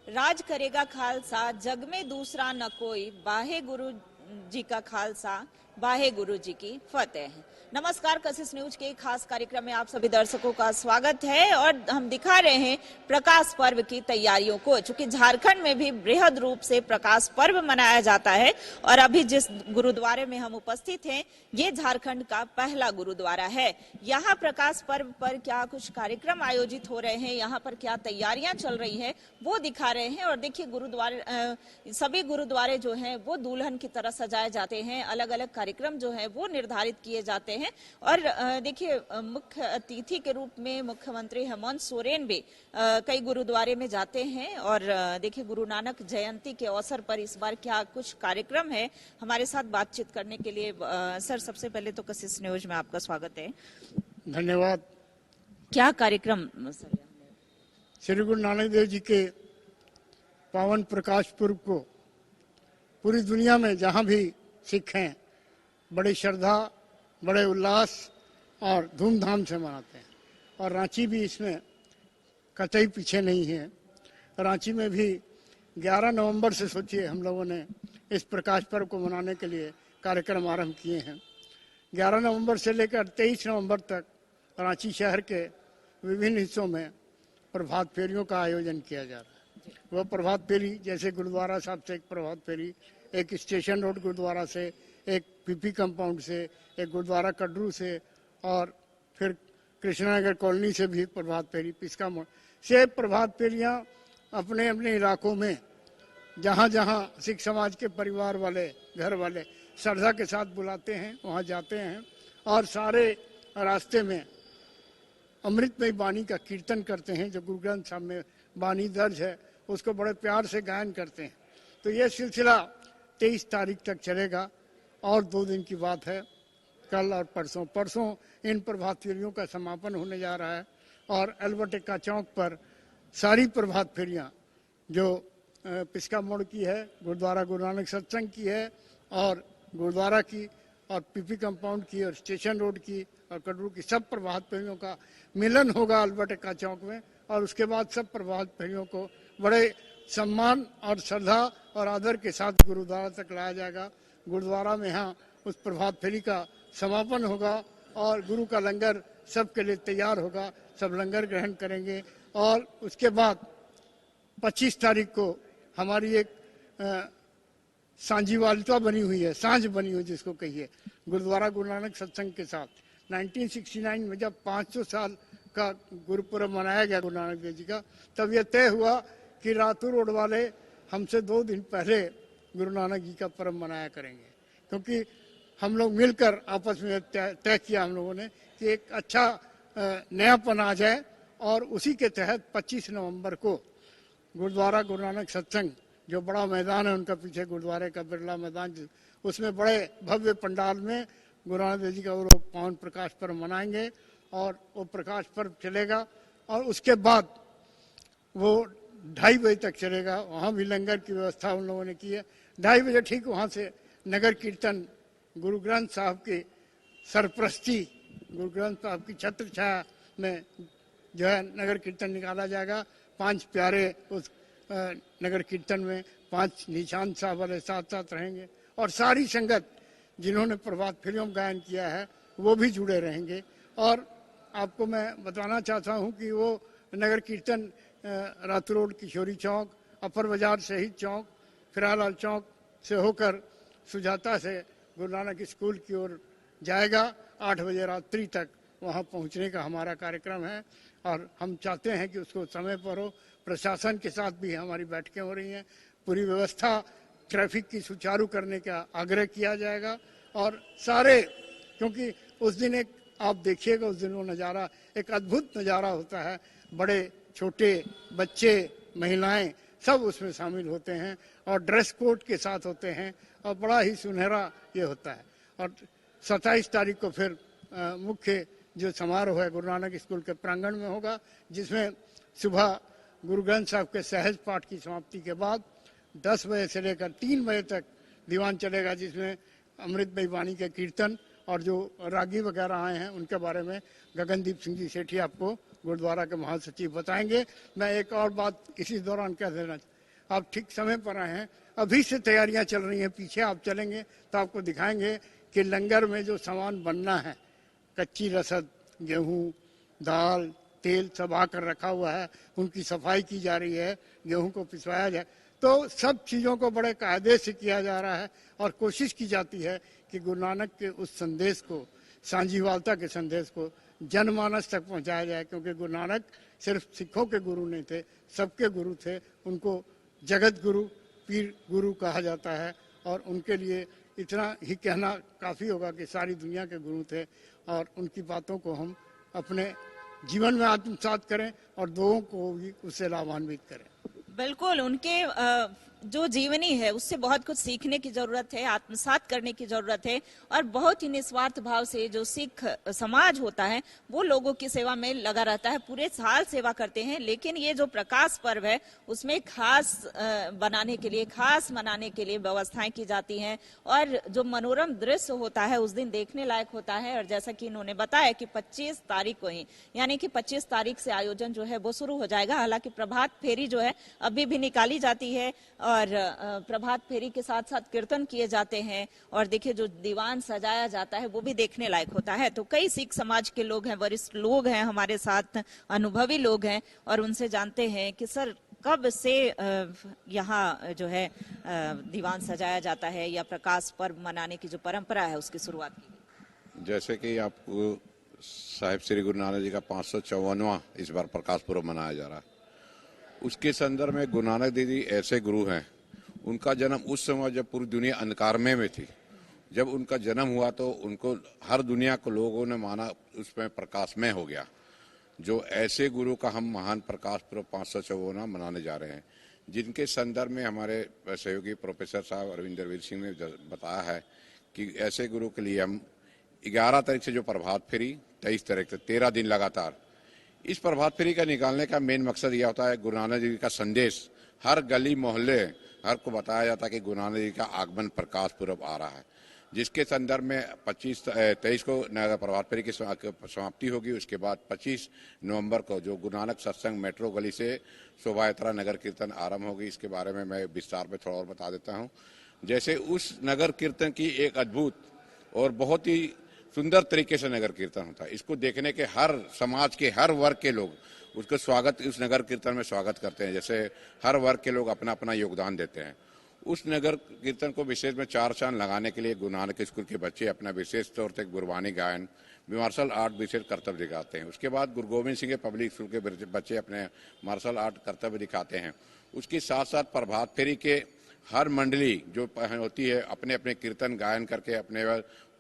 राज करेगा खालसा, जग में दूसरा न कोई, बाहे गुरु जी का खालसा, बाहे गुरु जी की फतेह। नमस्कार, कशिश न्यूज के खास कार्यक्रम में आप सभी दर्शकों का स्वागत है और हम दिखा रहे हैं प्रकाश पर्व की तैयारियों को। चूंकि झारखंड में भी बृहद रूप से प्रकाश पर्व मनाया जाता है और अभी जिस गुरुद्वारे में हम उपस्थित हैं ये झारखंड का पहला गुरुद्वारा है। यहाँ प्रकाश पर्व पर क्या कुछ कार्यक्रम आयोजित हो रहे हैं, यहाँ पर क्या तैयारियां चल रही है वो दिखा रहे हैं। और देखिए गुरुद्वारे, सभी गुरुद्वारे जो हैं वो दुल्हन की तरह सजाए जाते हैं, अलग अलग कार्यक्रम जो है वो निर्धारित किए जाते हैं। और देखिए मुख्य अतिथि के रूप में मुख्यमंत्री हेमंत सोरेन भी कई गुरुद्वारे में जाते हैं। और देखिए गुरु नानक जयंती के अवसर पर इस बार क्या कुछ कार्यक्रम है, हमारे साथ बातचीत करने के लिए सर सबसे पहले तो कशिश न्यूज में आपका स्वागत है। धन्यवाद। क्या कार्यक्रम सर? श्री गुरु नानक देव जी के पावन प्रकाश पुर्व को पूरी दुनिया में जहाँ भी सिख हैं बड़ी श्रद्धा, बड़े उल्लास और धूमधाम से मनाते हैं। और रांची भी इसमें कतई पीछे नहीं है। रांची में भी 11 नवंबर से सोचिए हम लोगों ने इस प्रकाश पर्व को मनाने के लिए कार्यक्रम आरंभ किए हैं। 11 नवंबर से लेकर 23 नवंबर तक रांची शहर के विभिन्न हिस्सों में प्रभात फेरियों का आयोजन किया जा रहा है। वह प्रभात फेरी जैसे गुरुद्वारा साहब से एक प्रभात फेरी, एक स्टेशन रोड गुरुद्वारा से, एक पीपी कंपाउंड से, एक गुरुद्वारा कड्रू से और फिर कृष्णानगर कॉलोनी से भी प्रभात फेरी, पिस्का मोड़ से प्रभात फेरियाँ अपने अपने इलाकों में जहाँ जहाँ सिख समाज के परिवार वाले, घर वाले श्रद्धा के साथ बुलाते हैं वहाँ जाते हैं और सारे रास्ते में अमृतमयी बानी का कीर्तन करते हैं। जो गुरु ग्रंथ साहब में बानी दर्ज है उसको बड़े प्यार से गायन करते हैं। तो ये सिलसिला 23 तारीख तक चलेगा और 2 दिन की बात है, कल और परसों इन प्रभात फेरियों का समापन होने जा रहा है। और अल्बर्ट एक्का चौक पर सारी प्रभात फेरियाँ जो पिस्का मोड़ की है, गुरुद्वारा गुरु नानक सत्संग की है और गुरुद्वारा की और पीपी कंपाउंड की और स्टेशन रोड की और कड्रू की, सब प्रभात फेरियों का मिलन होगा अल्बर्ट एक्का चौक में। और उसके बाद सब प्रभात फेरियों को बड़े सम्मान और श्रद्धा और आदर के साथ गुरुद्वारा तक लाया जाएगा। गुरुद्वारा में यहाँ उस प्रभात फेरी का समापन होगा और गुरु का लंगर सबके लिए तैयार होगा, सब लंगर ग्रहण करेंगे। और उसके बाद 25 तारीख को हमारी एक सांझीवालता बनी हुई है, सांझ बनी हुई जिसको कहिए, गुरुद्वारा गुरु नानक सत्संग के साथ। 1969 में जब 500 साल का गुरुपुरब मनाया गया गुरु नानक देव जी का, तब यह तय हुआ कि रातू रोड वाले हमसे 2 दिन पहले गुरु नानक जी का पर्व मनाया करेंगे, क्योंकि हम लोग मिलकर आपस में तय किया हम लोगों ने कि एक अच्छा नयापन आ जाए। और उसी के तहत 25 नवंबर को गुरुद्वारा गुरु नानक सत्संग, जो बड़ा मैदान है उनका पीछे गुरुद्वारे का बिरला मैदान, उसमें बड़े भव्य पंडाल में गुरु नानक देव जी का वो लोग पावन प्रकाश पर्व मनाएंगे और वो प्रकाश पर्व चलेगा। और उसके बाद वो 2:30 बजे तक चलेगा। वहाँ भी लंगर की व्यवस्था उन लोगों ने की है। 2:30 बजे ठीक वहाँ से नगर कीर्तन गुरु ग्रंथ साहब की सरप्रस्ती, गुरु ग्रंथ साहब की छत्र छाया में जो है नगर कीर्तन निकाला जाएगा। 5 प्यारे उस नगर कीर्तन में, 5 निशान साहब वाले साथ साथ रहेंगे और सारी संगत जिन्होंने प्रभात फेरियों में गायन किया है वो भी जुड़े रहेंगे। और आपको मैं बताना चाहता हूँ कि वो नगर कीर्तन रातू रोड, किशोरी चौक, अपर बाजार, शहीद चौक, फिरालाल चौक से होकर सुजाता से गुरु नानक स्कूल की ओर जाएगा। 8 बजे रात्रि तक वहाँ पहुँचने का हमारा कार्यक्रम है और हम चाहते हैं कि उसको समय पर हो। प्रशासन के साथ भी हमारी बैठकें हो रही हैं, पूरी व्यवस्था ट्रैफिक की सुचारू करने का आग्रह किया जाएगा। और सारे, क्योंकि उस दिन एक आप देखिएगा, उस दिन वो नज़ारा एक अद्भुत नज़ारा होता है। बड़े छोटे बच्चे, महिलाएं सब उसमें शामिल होते हैं और ड्रेस कोड के साथ होते हैं और बड़ा ही सुनहरा ये होता है। और 27 तारीख को फिर मुख्य जो समारोह है गुरु नानक स्कूल के प्रांगण में होगा, जिसमें सुबह गुरु ग्रंथ साहब के सहज पाठ की समाप्ति के बाद 10 बजे से लेकर 3 बजे तक दीवान चलेगा, जिसमें अमृतमयी वाणी के कीर्तन और जो रागी वगैरह आए हैं उनके बारे में गगनदीप सिंह जी सेठी आपको गुरुद्वारा के महासचिव बताएंगे। मैं एक और बात इसी दौरान कह देना आप ठीक समय पर आए हैं। अभी से तैयारियां चल रही हैं। पीछे आप चलेंगे तो आपको दिखाएंगे कि लंगर में जो सामान बनना है, कच्ची रसद, गेहूं, दाल, तेल सब आकर रखा हुआ है, उनकी सफाई की जा रही है, गेहूं को पिसवाया जाए। तो सब चीज़ों को बड़े कायदे से किया जा रहा है और कोशिश की जाती है कि गुरु नानक के उस संदेश को, सांझीवालता के संदेश को जनमानस तक पहुंचाया जाए, क्योंकि गुरु नानक सिर्फ सिखों के गुरु नहीं थे, सबके गुरु थे। उनको जगत गुरु, पीर गुरु कहा जाता है और उनके लिए इतना ही कहना काफ़ी होगा कि सारी दुनिया के गुरु थे और उनकी बातों को हम अपने जीवन में आत्मसात करें और लोगों को भी उससे लाभान्वित करें। बिल्कुल, उनके जो जीवनी है उससे बहुत कुछ सीखने की जरूरत है, आत्मसात करने की जरूरत है और बहुत ही निस्वार्थ भाव से जो सिख समाज होता है वो लोगों की सेवा में लगा रहता है, पूरे साल सेवा करते हैं। लेकिन ये जो प्रकाश पर्व है उसमें खास बनाने के लिए, खास मनाने के लिए व्यवस्थाएं की जाती हैं और जो मनोरम दृश्य होता है उस दिन देखने लायक होता है। और जैसा कि इन्होंने बताया कि 25 तारीख को ही, यानी कि 25 तारीख से आयोजन जो है वो शुरू हो जाएगा। हालांकि प्रभात फेरी जो है अभी भी निकाली जाती है और प्रभात फेरी के साथ साथ कीर्तन किए जाते हैं और देखिए जो दीवान सजाया जाता है वो भी देखने लायक होता है। तो कई सिख समाज के लोग हैं, वरिष्ठ लोग हैं हमारे साथ, अनुभवी लोग हैं और उनसे जानते हैं कि सर कब से यहाँ जो है दीवान सजाया जाता है या प्रकाश पर्व मनाने की जो परंपरा है उसकी शुरुआत की गई। जैसे कि आपको साहिब श्री गुरु नानक जी का 554वां इस बार प्रकाश पर्व मनाया जा रहा है। उसके संदर्भ में गुरु नानक देव जी ऐसे गुरु हैं, उनका जन्म उस समय जब पूरी दुनिया अंधकारमय में थी। जब उनका जन्म हुआ तो उनको हर दुनिया को लोगों ने माना उसमें प्रकाशमय हो गया। जो ऐसे गुरु का हम महान प्रकाश पर्व 554वां मनाने जा रहे हैं, जिनके संदर्भ में हमारे सहयोगी प्रोफेसर साहब अरविंदर सिंह ने बताया है कि ऐसे गुरु के लिए हम 11 तारीख से जो प्रभात फेरी, 23 तारीख से 13 दिन लगातार इस प्रभात फेरी का निकालने का मेन मकसद यह होता है गुरु नानक जी का संदेश हर गली मोहल्ले हर को बताया जाता है कि गुरु नानक जी का आगमन प्रकाश पर्व आ रहा है, जिसके संदर्भ में 23 को प्रभात फेरी की समाप्ति होगी। उसके बाद 25 नवंबर को जो गुरु नानक सत्संग मेट्रो गली से शोभा यात्रा नगर कीर्तन आरंभ होगी। इसके बारे में मैं विस्तार में थोड़ा और बता देता हूँ। जैसे उस नगर कीर्तन की एक अद्भुत और बहुत ही सुंदर तरीके से नगर कीर्तन होता है। इसको देखने के हर समाज के हर वर्ग के लोग उसका स्वागत, उस नगर कीर्तन में स्वागत करते हैं। जैसे हर वर्ग के लोग अपना अपना योगदान देते हैं। उस नगर कीर्तन को विशेष में 4 चांद लगाने के लिए गुरु नानक स्कूल के बच्चे अपना विशेष तौर से गुरबानी गायन, मार्शल आर्ट विशेष कर्तव्य दिखाते हैं। उसके बाद गुरु गोविंद सिंह के पब्लिक स्कूल के बच्चे अपने मार्शल आर्ट कर्तव्य दिखाते हैं। उसके साथ साथ प्रभात फेरी के हर मंडली जो होती है अपने अपने कीर्तन गायन करके अपने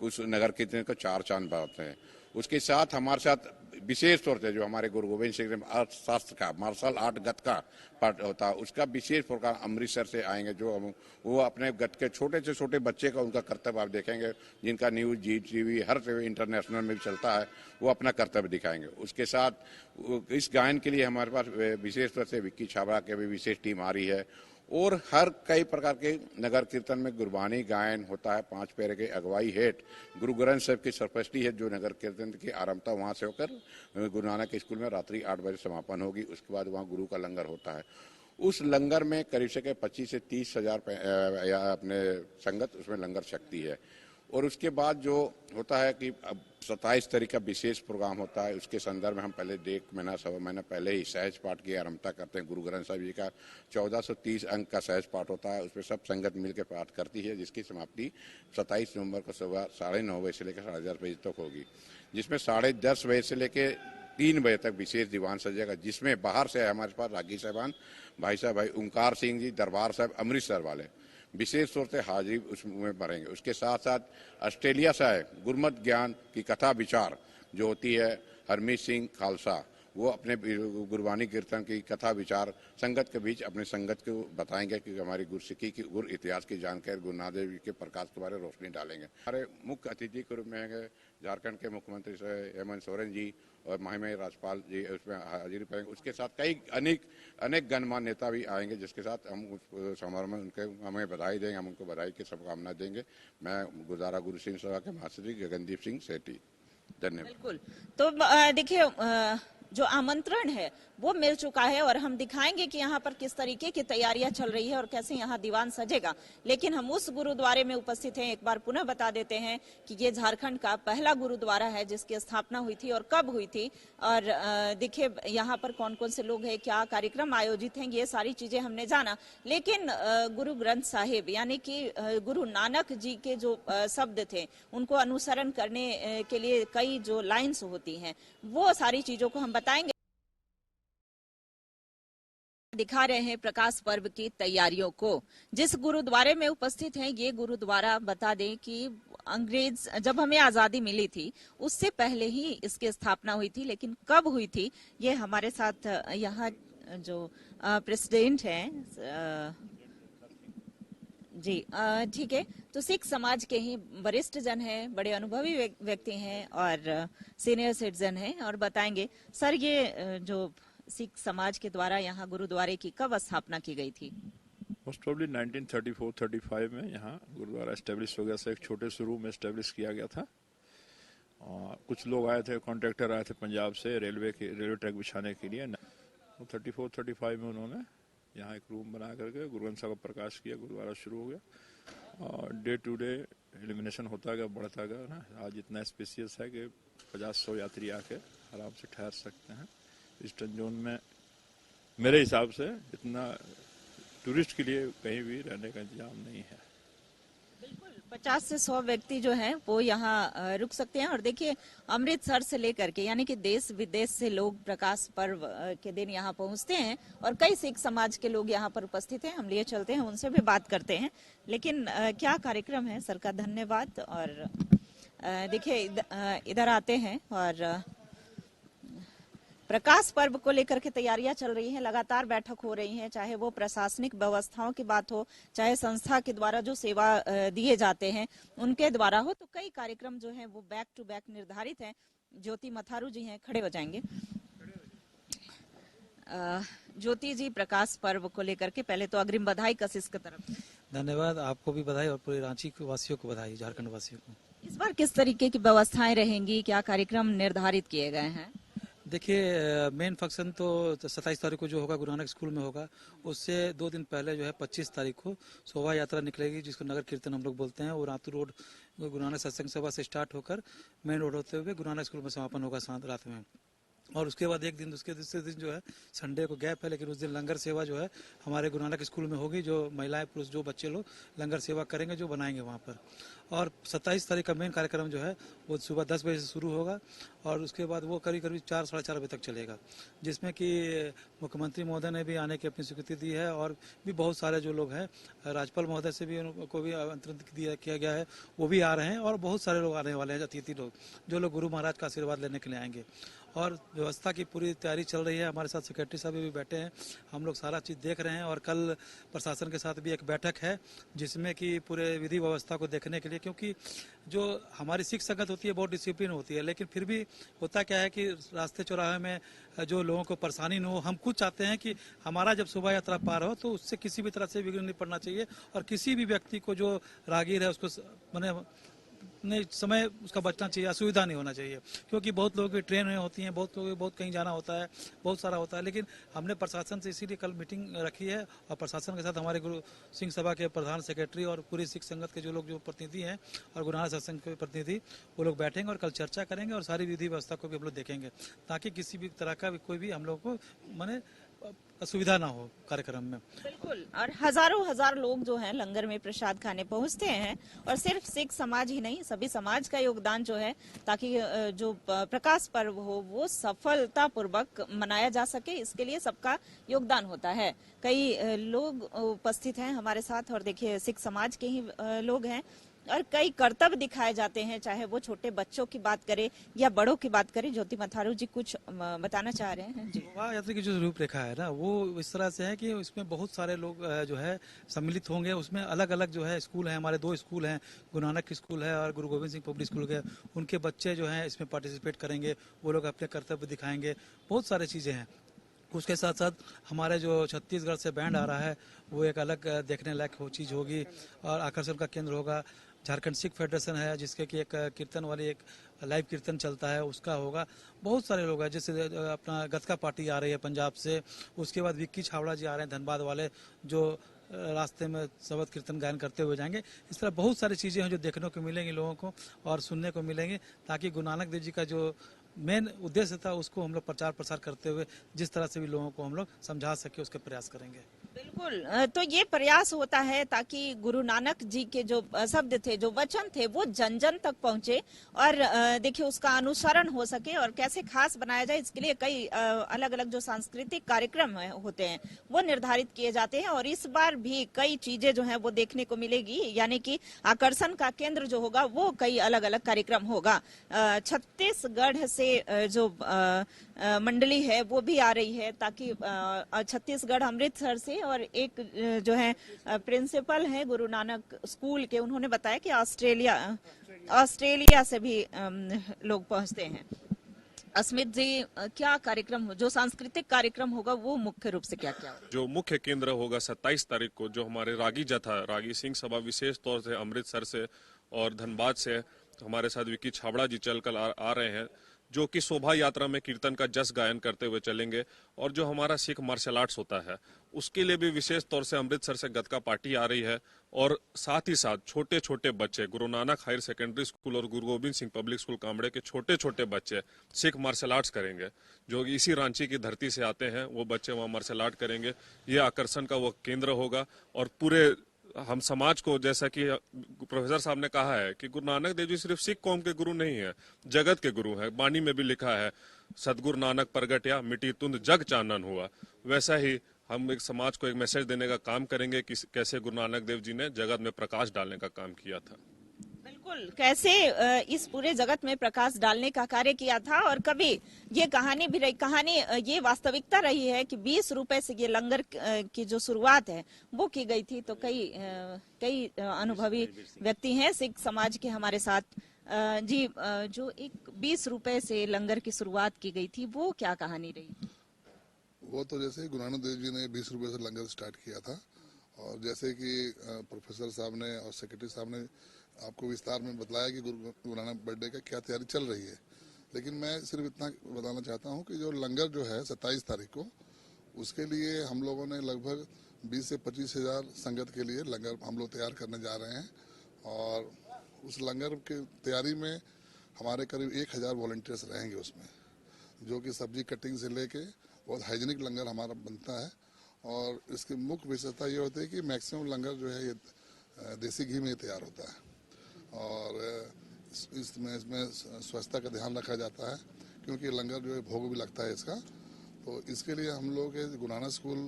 उस नगर कीर्तन को 4 चांद बनाते हैं। उसके साथ हमारे साथ विशेष तौर से जो हमारे गुरु गोविंद सिंह अर्थशास्त्र का मार्शल आर्ट गत का पाठ होता है, उसका विशेष प्रोग्राम अमृतसर से आएंगे। जो वो अपने गत के छोटे से छोटे बच्चे का उनका कर्तव्य आप देखेंगे, जिनका न्यूज जी टीवी हर इंटरनेशनल में भी चलता है, वो अपना कर्तव्य दिखाएंगे। उसके साथ इस गायन के लिए हमारे पास विशेष तौर से विक्की छाबड़ा की भी विशेष टीम आ रही है और हर कई प्रकार के नगर कीर्तन में गुरबानी गायन होता है। 5 पैरे के अगुवाई हेठ गुरु ग्रंथ साहब की सरपृष्टि है। जो नगर कीर्तन की आरंभता वहां से होकर गुरु नानक स्कूल में रात्रि 8 बजे समापन होगी। उसके बाद वहां गुरु का लंगर होता है। उस लंगर में करीब से 25 से 30 हजार अपने संगत उसमें लंगर शक्ति है। और उसके बाद जो होता है कि अब 27 तारीख का विशेष प्रोग्राम होता है। उसके संदर्भ में हम पहले 1 सवा महीना पहले ही सहज पाठ की आरंभता करते हैं। गुरु ग्रंथ साहब जी का 1430 अंक का सहज पाठ होता है। उसमें सब संगत मिलकर पाठ करती है, जिसकी समाप्ति 27 नवंबर को सुबह 9:30 बजे से लेकर 10:30 बजे तक होगी, जिसमें 10:30 बजे से लेकर 3 बजे तक विशेष दीवान सजेगा, जिसमें बाहर से हमारे पास रागी साहबान भाई साहब भाई ओंकार सिंह जी दरबार साहब अमृतसर वाले विशेष तौर से हाजिरी उसमें भरेंगे। उसके साथ साथ ऑस्ट्रेलिया से आए गुरमत ज्ञान की कथा विचार जो होती है, हरमीत सिंह खालसा वो अपने गुरबानी कीर्तन की कथा विचार संगत के बीच अपने संगत को बताएंगे कि हमारी गुरसिक्की की गुरु इतिहास की जानकारी गुरु नानक देव के प्रकाश के बारे में रोशनी डालेंगे। हमारे मुख्य अतिथि के रूप में हैं झारखंड के मुख्यमंत्री हेमंत सोरेन जी और माननीय राज्यपाल जी उसमें हाजिरी पाएंगे। उसके साथ कई अनेक गणमान्य नेता भी आएंगे, जिसके साथ हम उस समारोह में उनके हमें बधाई देंगे, हम उनको बधाई की शुभकामना देंगे। मैं गुरुद्वारा गुरु सिंह सभा के महासचिव गगनदीप सिंह सेठी, धन्यवाद। बिल्कुल। तो देखिए जो आमंत्रण है वो मिल चुका है और हम दिखाएंगे कि यहाँ पर किस तरीके की तैयारियां चल रही है और कैसे यहाँ दीवान सजेगा। लेकिन हम उस गुरुद्वारे में उपस्थित हैं। एक बार पुनः बता देते हैं कि ये झारखंड का पहला गुरुद्वारा है जिसकी स्थापना हुई थी और कब हुई थी, और देखिए यहाँ पर कौन कौन से लोग हैं, क्या कार्यक्रम आयोजित हैं, ये सारी चीजें हमने जाना। लेकिन गुरु ग्रंथ साहिब यानी कि गुरु नानक जी के जो शब्द थे उनको अनुसरण करने के लिए कई जो लाइन्स होती हैं वो सारी चीजों को हम बताएंगे। दिखा रहे हैं प्रकाश पर्व की तैयारियों को। जिस गुरुद्वारे में उपस्थित हैं ये गुरुद्वारा, बता दें कि अंग्रेज जब हमें आजादी मिली थी उससे पहले ही इसकी स्थापना हुई थी, लेकिन कब हुई थी ये हमारे साथ यहाँ जो प्रेसिडेंट हैं जी ठीक है, तो सिख समाज के ही वरिष्ठ जन हैं, बड़े अनुभवी व्यक्ति हैं और सीनियर सिटीजन हैं और बताएंगे सर ये जो सिख समाज के द्वारा यहाँ गुरुद्वारे की कब स्थापना की गई थी? मोस्ट प्रोबेबली 1934-35 में यहाँ गुरुद्वारा एस्टेब्लिश हो गया था। एक छोटे से रूम में एस्टेब्लिश किया गया था और कुछ लोग आए थे, कॉन्ट्रैक्टर आए थे पंजाब से रेलवे ट्रैक बिछाने के लिए। तो 34-35 में उन्होंने यहाँ एक रूम बना करके गुरु ग्रंथ साहिब का प्रकाश किया, गुरुद्वारा शुरू हो गया और डे टू डे एलिमिनेशन होता गया, बढ़ता गया ना। आज इतना स्पेसियस है कि 50-100 यात्री आके आराम से ठहर सकते हैं। ईस्टर्न जोन में मेरे हिसाब से इतना टूरिस्ट के लिए कहीं भी रहने का इंतजाम नहीं है। बिल्कुल 50 से 100 व्यक्ति जो हैं वो यहाँ रुक सकते हैं। और देखिए अमृतसर से लेकर के यानी कि देश विदेश से लोग प्रकाश पर्व के दिन यहाँ पहुँचते हैं और कई सिख समाज के लोग यहाँ पर उपस्थित हैं। हम लिए चलते हैं, उनसे भी बात करते हैं। लेकिन क्या कार्यक्रम है सर का, धन्यवाद। और देखिए इधर आते हैं और प्रकाश पर्व को लेकर के तैयारियां चल रही हैं, लगातार बैठक हो रही हैं, चाहे वो प्रशासनिक व्यवस्थाओं की बात हो, चाहे संस्था के द्वारा जो सेवा दिए जाते हैं उनके द्वारा हो, तो कई कार्यक्रम जो हैं वो बैक टू बैक निर्धारित हैं। ज्योति मथारू जी हैं, खड़े हो जाएंगे। ज्योति जी, प्रकाश पर्व को लेकर के पहले तो अग्रिम बधाई कशिश की तरफ से। धन्यवाद, आपको भी बधाई और पूरे रांची वासियों को बधाई, झारखंड वासियों को। इस बार किस तरीके की व्यवस्थाएं रहेंगी, क्या कार्यक्रम निर्धारित किए गए हैं? देखिए मेन फंक्शन तो 27 तारीख को जो होगा गुरु नानक स्कूल में होगा। उससे 2 दिन पहले जो है 25 तारीख को शोभा यात्रा निकलेगी जिसको नगर कीर्तन हम लोग बोलते हैं। वो रातू रोड गुरु नानक सत्संग सभा से स्टार्ट होकर मेन रोड होते हुए गुरु नानक स्कूल में समापन होगा रात में। और उसके बाद एक दिन उसके दूसरे दिन जो है संडे को गैप है, लेकिन उस दिन लंगर सेवा जो है हमारे गुरु नानक स्कूल में होगी। जो महिलाएं पुरुष जो बच्चे लोग लंगर सेवा करेंगे, जो बनाएंगे वहाँ पर। और 27 तारीख का मेन कार्यक्रम जो है वो सुबह 10 बजे से शुरू होगा और उसके बाद वो करीब 4-4:30 बजे तक चलेगा, जिसमें कि मुख्यमंत्री महोदय ने भी आने की अपनी स्वीकृति दी है और भी बहुत सारे जो लोग हैं, राज्यपाल महोदय से भी उनको भी आमंत्रित किया गया है, वो भी आ रहे हैं। और बहुत सारे लोग आने वाले हैं, अतिथि लोग जो लोग गुरु महाराज का आशीर्वाद लेने के लिए आएंगे। और व्यवस्था की पूरी तैयारी चल रही है। हमारे साथ सेक्रेटरी साहब भी बैठे हैं, हम लोग सारा चीज़ देख रहे हैं। और कल प्रशासन के साथ भी एक बैठक है जिसमें कि पूरे विधि व्यवस्था को देखने के लिए, क्योंकि जो हमारी सिख संगत होती है बहुत डिसिप्लिन होती है, लेकिन फिर भी होता क्या है कि रास्ते चौराहे में जो लोगों को परेशानी न हो, हम खुद चाहते हैं कि हमारा जब शोभा यात्रा पार हो तो उससे किसी भी तरह से विघ्न नहीं पड़ना चाहिए और किसी भी व्यक्ति को जो राहगीर है उसको मैंने नहीं समय उसका बचना चाहिए, असुविधा नहीं होना चाहिए। क्योंकि बहुत लोगों की ट्रेन होती हैं, बहुत लोग बहुत कहीं जाना होता है, बहुत सारा होता है। लेकिन हमने प्रशासन से इसीलिए कल मीटिंग रखी है और प्रशासन के साथ हमारे गुरु सिंह सभा के प्रधान सेक्रेटरी और पूरी सिख संगत के जो लोग जो प्रतिनिधि हैं और गुरु नानक सत्संग के प्रतिनिधि वो लोग बैठेंगे और कल चर्चा करेंगे और सारी विधि व्यवस्था को भी हम लोग देखेंगे ताकि किसी भी तरह का कोई भी हम लोग को माने असुविधा ना हो कार्यक्रम में। बिल्कुल। और हजार लोग जो हैं लंगर में प्रसाद खाने पहुंचते हैं और सिर्फ सिख समाज ही नहीं, सभी समाज का योगदान जो है ताकि जो प्रकाश पर्व हो वो सफलता पूर्वक मनाया जा सके, इसके लिए सबका योगदान होता है। कई लोग उपस्थित हैं हमारे साथ और देखिए सिख समाज के ही लोग हैं और कई कर्तव्य दिखाए जाते हैं, चाहे वो छोटे बच्चों की बात करें या बड़ों की बात करें। ज्योति मथारू जी कुछ बताना चाह रहे हैं? जी, शोभा यात्रा की जो रूपरेखा है ना वो इस तरह से है कि इसमें बहुत सारे लोग जो है सम्मिलित होंगे। उसमें अलग अलग जो है स्कूल हैं, हमारे 2 स्कूल हैं, गुरु नानक स्कूल है और गुरु गोविंद सिंह पब्लिक स्कूल के, उनके बच्चे जो हैं इसमें पार्टिसिपेट करेंगे, वो लोग अपने कर्तव्य दिखाएंगे, बहुत सारी चीज़ें हैं। उसके साथ साथ हमारे जो छत्तीसगढ़ से बैंड आ रहा है वो एक अलग देखने लायक चीज़ होगी और आकर्षण का केंद्र होगा। झारखंड सिख फेडरेशन है जिसके कि एक कीर्तन वाली एक लाइव कीर्तन चलता है उसका होगा। बहुत सारे लोग हैं, जैसे अपना गतका पार्टी आ रही है पंजाब से, उसके बाद विक्की छाबड़ा जी आ रहे हैं धनबाद वाले, जो रास्ते में शबद कीर्तन गायन करते हुए जाएंगे। इस तरह बहुत सारी चीज़ें हैं जो देखने को मिलेंगी लोगों को और सुनने को मिलेंगी, ताकि गुरु नानक देव जी का जो मेन उद्देश्य था उसको हम लोग प्रचार प्रसार करते हुए जिस तरह से भी लोगों को हम लोग समझा सके उसके प्रयास करेंगे। बिल्कुल, तो ये प्रयास होता है ताकि गुरु नानक जी के जो शब्द थे, जो वचन थे, वो जन जन तक पहुंचे और देखिए उसका अनुसरण हो सके और कैसे खास बनाया जाए, इसके लिए कई अलग अलग जो सांस्कृतिक कार्यक्रम होते हैं वो निर्धारित किए जाते हैं। और इस बार भी कई चीजें जो हैं वो देखने को मिलेगी, यानी कि आकर्षण का केंद्र जो होगा वो कई अलग अलग कार्यक्रम होगा। छत्तीसगढ़ से जो मंडली है वो भी आ रही है, ताकि छत्तीसगढ़ अमृतसर से, और एक जो है प्रिंसिपल है गुरु नानक स्कूल के, उन्होंने बताया कि ऑस्ट्रेलिया से भी लोग पहुंचते हैं। अस्मित जी, क्या कार्यक्रम, जो सांस्कृतिक कार्यक्रम होगा वो मुख्य रूप से क्या क्या होगा? जो मुख्य केंद्र होगा 27 तारीख को, जो हमारे रागी जथा, रागी सिंह सभा विशेष तौर से अमृतसर से और धनबाद से हमारे साथ विक्की छाबड़ा जी चलकर आ रहे हैं, जो कि शोभा यात्रा में कीर्तन का जस गायन करते हुए चलेंगे। और जो हमारा सिख मार्शल आर्ट्स होता है उसके लिए भी विशेष तौर से अमृतसर से गतका पार्टी आ रही है। और साथ ही साथ छोटे छोटे बच्चे, Guru Nanak higher secondary school और गुरु गोविंद सिंह पब्लिक स्कूल कामड़े के छोटे छोटे बच्चे सिख मार्शल आर्ट्स करेंगे, जो इसी रांची की धरती से आते हैं। वो बच्चे वहाँ मार्शल आर्ट करेंगे। ये आकर्षण का वो केंद्र होगा। और पूरे हम समाज को, जैसा कि प्रोफेसर साहब ने कहा है कि गुरु नानक देव जी सिर्फ सिख कौम के गुरु नहीं है, जगत के गुरु हैं। बानी में भी लिखा है, सदगुरु नानक प्रगट्या मिटी तुंद जग चानन हुआ। वैसा ही हम एक समाज को एक मैसेज देने का काम करेंगे कि कैसे गुरु नानक देव जी ने जगत में प्रकाश डालने का काम किया था। बिल्कुल, कैसे इस पूरे जगत में प्रकाश डालने का कार्य किया था। और कभी ये कहानी भी रही, ये वास्तविकता रही है कि 20 रुपए से ये लंगर की जो शुरुआत है वो की गई थी। तो कई अनुभवी व्यक्ति हैं सिख समाज के हमारे साथ। जी, जो एक 20 रुपए से लंगर की शुरुआत की गई थी वो क्या कहानी रही? वो तो जैसे गुरु नानक देव जी ने 20 रुपए से लंगर स्टार्ट किया था, और जैसे कि प्रोफेसर साहब ने और सेक्रेटरी साहब ने आपको विस्तार में बताया कि गुरु नानक बर्थडे का क्या तैयारी चल रही है। लेकिन मैं सिर्फ इतना बताना चाहता हूं कि जो लंगर जो है 27 तारीख को, उसके लिए हम लोगों ने लगभग 20 से 25 हजार संगत के लिए लंगर हम लोग तैयार करने जा रहे हैं। और उस लंगर की तैयारी में हमारे करीब 1000 वॉलंटियर्स रहेंगे उसमें, जो कि सब्जी कटिंग से लेके बहुत हाइजीनिक लंगर हमारा बनता है। और इसकी मुख्य विशेषता ये होती है कि मैक्सिमम लंगर जो है ये देसी घी में तैयार होता है। और इसमें स्वच्छता का ध्यान रखा जाता है, क्योंकि लंगर जो है भोग भी लगता है इसका। तो इसके लिए हम लोग गुरु नानक स्कूल,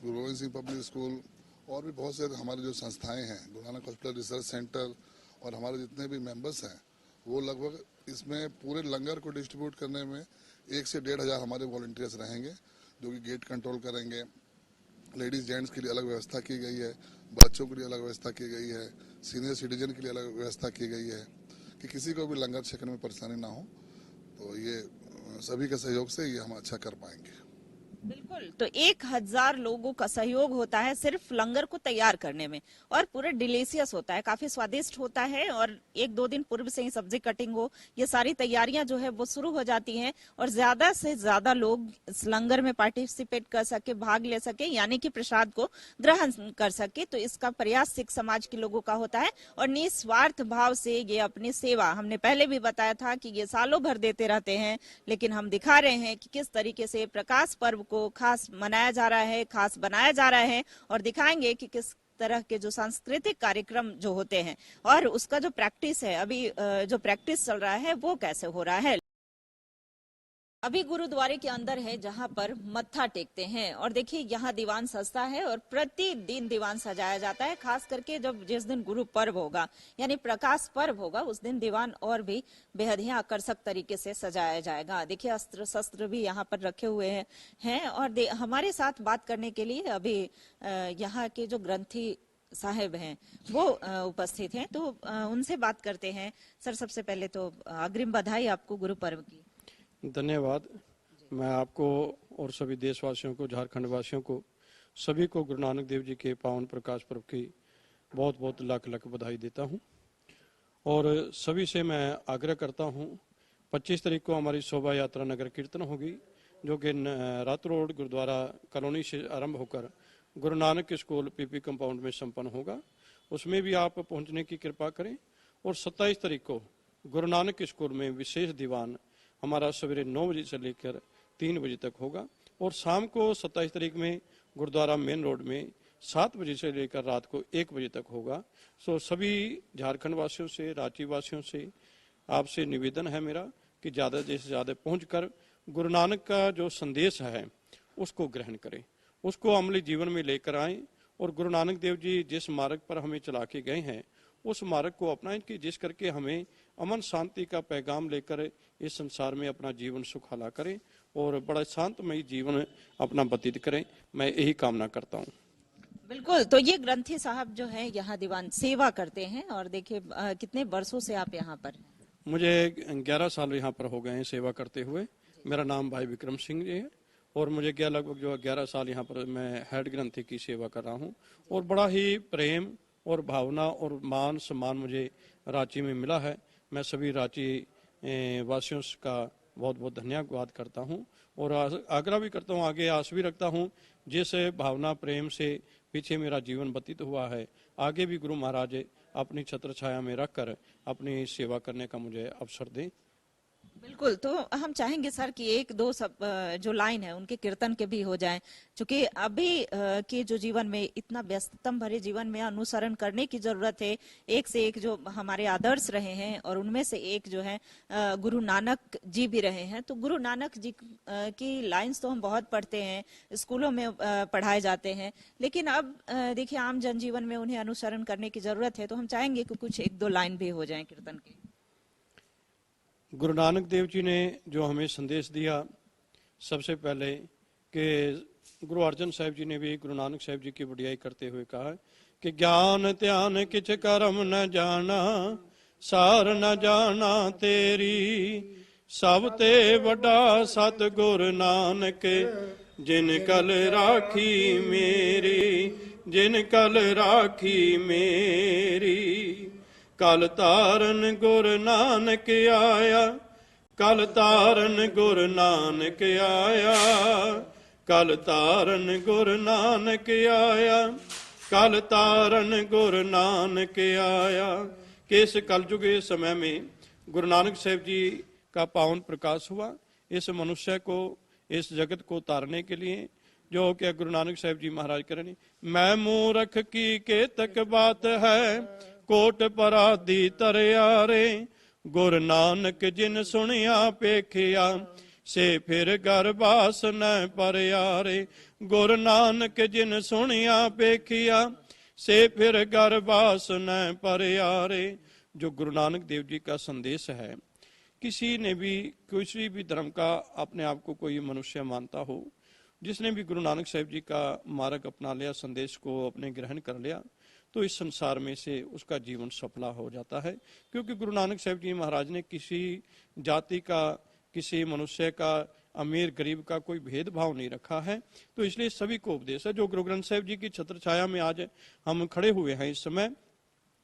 गुरु गोविंद सिंह पब्लिक स्कूल और भी बहुत से हमारे जो संस्थाएं हैं, Guru Nanak hospital research centre और हमारे जितने भी मेंबर्स हैं, वो लगभग इसमें पूरे लंगर को डिस्ट्रीब्यूट करने में 1 से 1.5 हजार हमारे वॉलंटियर्स रहेंगे, जो कि गेट कंट्रोल करेंगे। लेडीज जेंट्स के लिए अलग व्यवस्था की गई है, बच्चों के लिए अलग व्यवस्था की गई है, सीनियर सिटीजन के लिए अलग व्यवस्था की गई है, कि किसी को भी लंगर छकने में परेशानी ना हो। तो ये सभी के सहयोग से ये हम अच्छा कर पाएंगे। बिल्कुल, तो 1000 लोगों का सहयोग होता है सिर्फ लंगर को तैयार करने में, और पूरा डिलीशियस होता है, काफी स्वादिष्ट होता है। और 1-2 दिन पूर्व से ही सब्जी कटिंग हो, ये सारी तैयारियां जो है वो शुरू हो जाती हैं, और ज्यादा से ज्यादा लोग इस लंगर में पार्टिसिपेट कर सके, भाग ले सके, यानी कि प्रसाद को ग्रहण कर सके। तो इसका प्रयास सिख समाज के लोगों का होता है, और निस्वार्थ भाव से ये अपनी सेवा, हमने पहले भी बताया था कि ये सालों भर देते रहते हैं, लेकिन हम दिखा रहे हैं कि किस तरीके से प्रकाश पर्व को खास मनाया जा रहा है, खास बनाया जा रहा है, और दिखाएंगे कि किस तरह के जो सांस्कृतिक कार्यक्रम जो होते हैं और उसका जो प्रैक्टिस है, अभी जो प्रैक्टिस चल रहा है वो कैसे हो रहा है। अभी गुरुद्वारे के अंदर है जहां पर मत्था टेकते हैं, और देखिए यहाँ दीवान सजता है और प्रतिदिन दीवान सजाया जाता है। खास करके जब जिस दिन गुरु पर्व होगा, यानी प्रकाश पर्व होगा, उस दिन दीवान और भी बेहद ही आकर्षक तरीके से सजाया जाएगा। देखिए अस्त्र शस्त्र भी यहाँ पर रखे हुए हैं। और हमारे साथ बात करने के लिए अभी यहाँ के जो ग्रंथी साहेब हैं वो उपस्थित हैं, तो उनसे बात करते हैं। सर, सबसे पहले तो अग्रिम बधाई आपको गुरु पर्व की। धन्यवाद। मैं आपको और सभी देशवासियों को, झारखंड वासियों को, सभी को गुरु नानक देव जी के पावन प्रकाश पर्व की बहुत बहुत लाख लाख बधाई देता हूं। और सभी से मैं आग्रह करता हूँ 25 तारीख को हमारी शोभा यात्रा नगर कीर्तन होगी, जो कि रात रोड गुरुद्वारा कॉलोनी से आरंभ होकर Guru Nanak school PP compound में संपन्न होगा। उसमें भी आप पहुंचने की कृपा करें। और 27 तारीख को गुरु नानक स्कूल में विशेष दीवान हमारा सवेरे 9 बजे से लेकर 3 बजे तक होगा। और शाम को 27 तारीख में गुरुद्वारा मेन रोड में 7 बजे से लेकर रात को 1 बजे तक होगा। सो सभी झारखंड वासियों से, रांची वासियों से आपसे निवेदन है मेरा कि ज़्यादा से ज़्यादा पहुंचकर गुरु नानक का जो संदेश है उसको ग्रहण करें, उसको अमली जीवन में लेकर आएं और गुरु नानक देव जी जिस मार्ग पर हमें चला के गए हैं उस मार्ग को अपनाएं कि जिस करके हमें अमन शांति का पैगाम लेकर इस संसार में अपना जीवन सुखाला करें और बड़ा शांतमयी जीवन अपना व्यतीत करें। मैं यही कामना करता हूँ। बिल्कुल, तो ये ग्रंथी साहब जो है यहाँ दीवान सेवा करते हैं और देखिए कितने वर्षों से आप यहाँ पर हैं? मुझे 11 साल यहाँ पर हो गए हैं सेवा करते हुए। मेरा नाम भाई विक्रम सिंह जी है और मुझे क्या लगभग जो 11 साल यहाँ पर मैं हेड ग्रंथी की सेवा कर रहा हूँ और बड़ा ही प्रेम और भावना और मान सम्मान मुझे रांची में मिला है। मैं सभी रांची वासियों का बहुत बहुत धन्यवाद करता हूँ और आग्रह भी करता हूँ, आगे आस भी रखता हूँ जिस भावना प्रेम से पीछे मेरा जीवन व्यतीत हुआ है, आगे भी गुरु महाराज अपनी छत्र छाया में रखकर अपनी सेवा करने का मुझे अवसर दें। बिल्कुल, तो हम चाहेंगे सर कि एक दो सब जो लाइन है उनके कीर्तन के भी हो जाएं, क्योंकि अभी के जो जीवन में इतना व्यस्ततम भरे जीवन में अनुसरण करने की जरूरत है। एक से एक जो हमारे आदर्श रहे हैं और उनमें से एक जो है गुरु नानक जी भी रहे हैं। तो गुरु नानक जी की लाइन्स तो हम बहुत पढ़ते हैं, स्कूलों में पढ़ाए जाते हैं, लेकिन अब देखिए आम जनजीवन में उन्हें अनुसरण करने की जरूरत है। तो हम चाहेंगे कि कुछ एक दो लाइन भी हो जाए कीर्तन की। गुरु नानक देव जी ने जो हमें संदेश दिया, सबसे पहले कि गुरु अर्जन साहिब जी ने भी गुरु नानक साहिब जी की बढ़ियाई करते हुए कहा कि ज्ञान ध्यान किछ कर्म न जाना, सार न जाना तेरी, सब ते वड्डा सतगुर नानक, जिन कल राखी मेरी, जिन कल राखी मेरी। कल तारन गुर नानक आया, कल तारन गुर नानक आया, कल तारन गुर नानक आया, कल तारन गुर नानक आया। कि इस कलयुग समय में गुरु नानक साहिब जी का पावन प्रकाश हुआ, इस मनुष्य को, इस जगत को तारने के लिए, जो क्या गुरु नानक साहिब जी महाराज करें, मैं मूर्ख की केतक बात है, कोट पराधी तरयारे, गुरु नानक जिन सुनिया पेखिया, से फिर गर्भास न परयारे। गुरु नानक जिन सुनिया पेखिया, से फिर गर्भास न परयारे। जो गुरु नानक देव जी का संदेश है, किसी ने भी किसी भी धर्म का अपने आप को कोई मनुष्य मानता हो, जिसने भी गुरु नानक साहिब जी का मार्ग अपना लिया, संदेश को अपने ग्रहण कर लिया, तो इस संसार में से उसका जीवन सफला हो जाता है। क्योंकि गुरु नानक साहिब जी महाराज ने किसी जाति का, किसी मनुष्य का, अमीर गरीब का कोई भेदभाव नहीं रखा है। तो इसलिए सभी को उपदेश है। जो गुरु ग्रंथ साहिब जी की छत्र छाया में आज हम खड़े हुए हैं, इस समय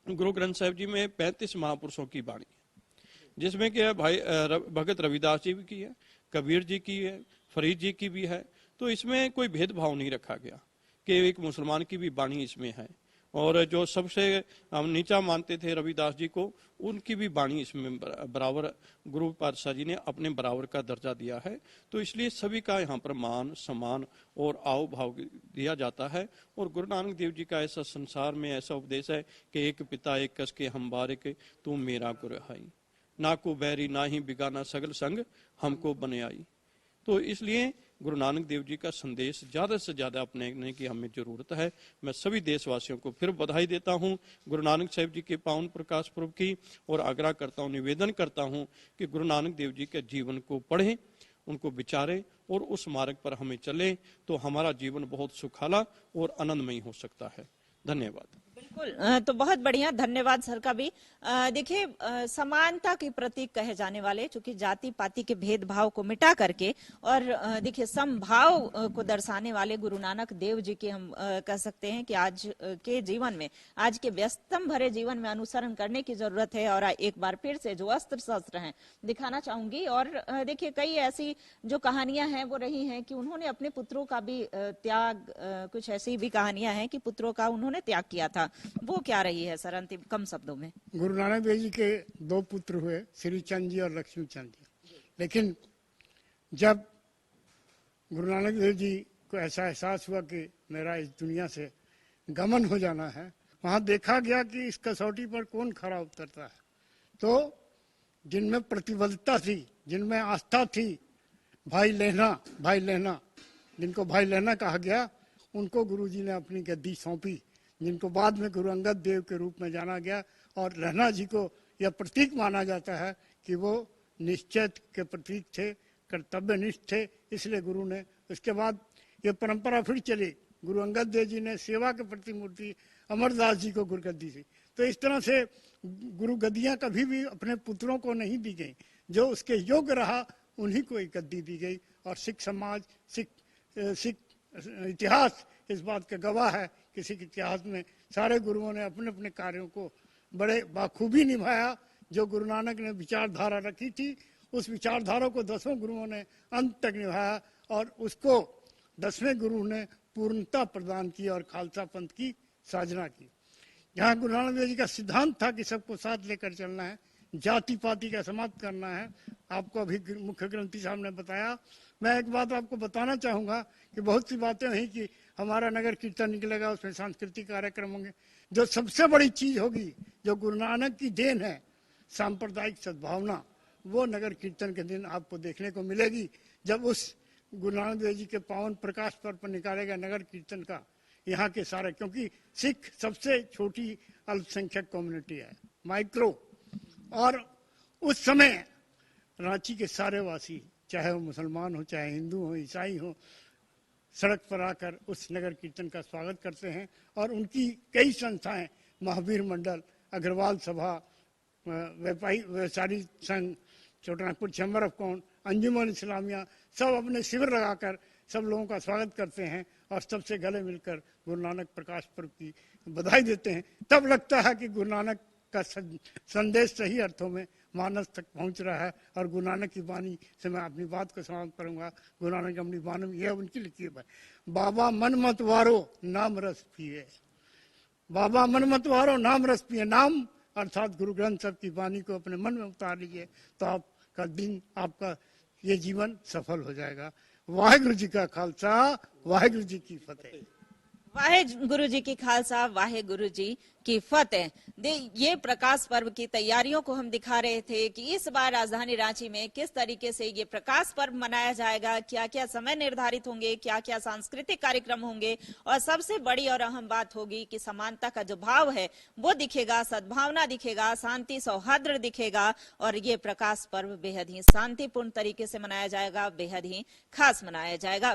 गुरु ग्रंथ साहिब जी में 35 महापुरुषों की वाणी है, जिसमें कि भाई भगत रविदास जी की है, कबीर जी की है, फरीद जी की भी है। तो इसमें कोई भेदभाव नहीं रखा गया कि एक मुसलमान की भी वाणी इसमें है, और जो सबसे हम नीचा मानते थे रविदास जी को, उनकी भी वाणी इसमें बराबर गुरु पातशाह जी ने अपने बराबर का दर्जा दिया है। तो इसलिए सभी का यहाँ पर मान सम्मान और आओ भाव दिया जाता है। और गुरु नानक देव जी का ऐसा संसार में ऐसा उपदेश है कि एक पिता एक कस के हम बारिक, तू मेरा गुरु हाई, ना को बैरी ना ही बिगाना सगल संग हमको बने आई। तो इसलिए गुरु नानक देव जी का संदेश ज्यादा से ज्यादा अपनाने की हमें जरूरत है। मैं सभी देशवासियों को फिर बधाई देता हूं गुरु नानक साहिब जी के पावन प्रकाश पर्व की, और आग्रह करता हूं, निवेदन करता हूं कि गुरु नानक देव जी के जीवन को पढ़ें, उनको विचारें और उस मार्ग पर हमें चलें, तो हमारा जीवन बहुत सुखाला और आनंदमयी हो सकता है। धन्यवाद। तो बहुत बढ़िया, धन्यवाद सर का भी। देखिए, समानता के प्रतीक कहे जाने वाले, चूंकि जाति पाति के भेदभाव को मिटा करके और देखिए समभाव को दर्शाने वाले गुरु नानक देव जी के हम कह सकते हैं कि आज के जीवन में, आज के व्यस्तम भरे जीवन में अनुसरण करने की जरूरत है। और एक बार फिर से जो अस्त्र शस्त्र हैं दिखाना चाहूंगी। और देखिए कई ऐसी जो कहानियां हैं वो रही हैं कि उन्होंने अपने पुत्रों का भी त्याग, कुछ ऐसी भी कहानियां हैं कि पुत्रों का उन्होंने त्याग किया था। वो क्या रही है सर, अंतिम कम शब्दों में? गुरु नानक देव जी के 2 पुत्र हुए, श्री चंद जी और लक्ष्मी चंद जी। लेकिन जब गुरु नानक देव जी को ऐसा एहसास हुआ कि मेरा इस दुनिया से गमन हो जाना है, वहां देखा गया कि इस कसौटी पर कौन खरा उतरता है। तो जिनमें प्रतिबद्धता थी, जिनमें आस्था थी, भाई लेना जिनको भाई लेना कहा गया, उनको गुरु जी ने अपनी गद्दी सौंपी, जिनको बाद में गुरु अंगद देव के रूप में जाना गया। और लहना जी को यह प्रतीक माना जाता है कि वो निश्चय के प्रतीक थे, कर्तव्यनिष्ठ थे, इसलिए गुरु ने, उसके बाद ये परंपरा फिर चली। गुरु अंगद देव जी ने सेवा के प्रतिमूर्ति अमरदास जी को गुरुगद्दी दी। तो इस तरह से गुरु गद्दियां कभी भी अपने पुत्रों को नहीं दी गई, जो उसके योग्य रहा उन्हीं को एक गद्दी दी गई। और सिख समाज, सिख इतिहास इस बात का गवाह है कि सिख इतिहास में सारे गुरुओं ने अपने अपने कार्यों को बड़े बाखूबी निभाया। जो गुरु नानक ने विचारधारा रखी थी, उस विचारधारा को 10 गुरुओं ने अंत तक निभाया और उसको 10वें गुरु ने पूर्णता प्रदान की और खालसा पंथ की साधना की। यहाँ गुरु नानक देव जी का सिद्धांत था कि सबको साथ लेकर चलना है, जाति पाति का समाप्त करना है। आपको अभी मुख्य ग्रंथी साहब ने बताया। मैं एक बात आपको बताना चाहूंगा कि बहुत सी बातें हुई कि हमारा नगर कीर्तन निकलेगा, उसमें सांस्कृतिक कार्यक्रम होंगे। जो सबसे बड़ी चीज होगी, जो गुरु नानक की देन है, सांप्रदायिक सद्भावना, वो नगर कीर्तन के दिन आपको देखने को मिलेगी। जब उस गुरु नानक देव जी के पावन प्रकाश पर्व पर निकालेगा नगर कीर्तन का, यहाँ के सारे, क्योंकि सिख सबसे छोटी अल्पसंख्यक कम्युनिटी है, माइक्रो। और उस समय रांची के सारे वासी, चाहे वो मुसलमान हो, चाहे हिंदू हो, ईसाई हो, सड़क पर आकर उस नगर कीर्तन का स्वागत करते हैं। और उनकी कई संस्थाएं, महावीर मंडल, अग्रवाल सभा, व्यवसायी संघ, छोटानागपुर चैम्बर ऑफ कॉमर्स, अंजुमन इस्लामिया, सब अपने शिविर लगाकर सब लोगों का स्वागत करते हैं और सबसे गले मिलकर गुरु नानक प्रकाश पर्व की बधाई देते हैं। तब लगता है कि गुरु नानक का संदेश सही अर्थों में मानस तक पहुंच रहा है। और गुरु नानक की वाणी से मैं अपनी बात को समाप्त करूंगा। गुरु नानक की अपनी वाणी यह उनकी लिखी है, बाबा मन मत वारो नाम रस पिए, बाबा मन मत वारो नाम रस पिए। नाम अर्थात गुरु ग्रंथ साहब की वाणी को अपने मन में उतार लीजिए तो आपका दिन, आपका ये जीवन सफल हो जाएगा। वाहिगुरु जी का खालसा, वाहिगुरु जी की फतेह। वाहिगुरु जी की खालसा, वाहिगुरु जी की फतेह। ये प्रकाश पर्व की तैयारियों को हम दिखा रहे थे कि इस बार राजधानी रांची में किस तरीके से ये प्रकाश पर्व मनाया जाएगा, क्या क्या समय निर्धारित होंगे, क्या क्या सांस्कृतिक कार्यक्रम होंगे, और सबसे बड़ी और अहम बात होगी कि समानता का जो भाव है वो दिखेगा, सद्भावना दिखेगा, शांति सौहार्द दिखेगा। और ये प्रकाश पर्व बेहद ही शांतिपूर्ण तरीके से मनाया जाएगा, बेहद ही खास मनाया जाएगा।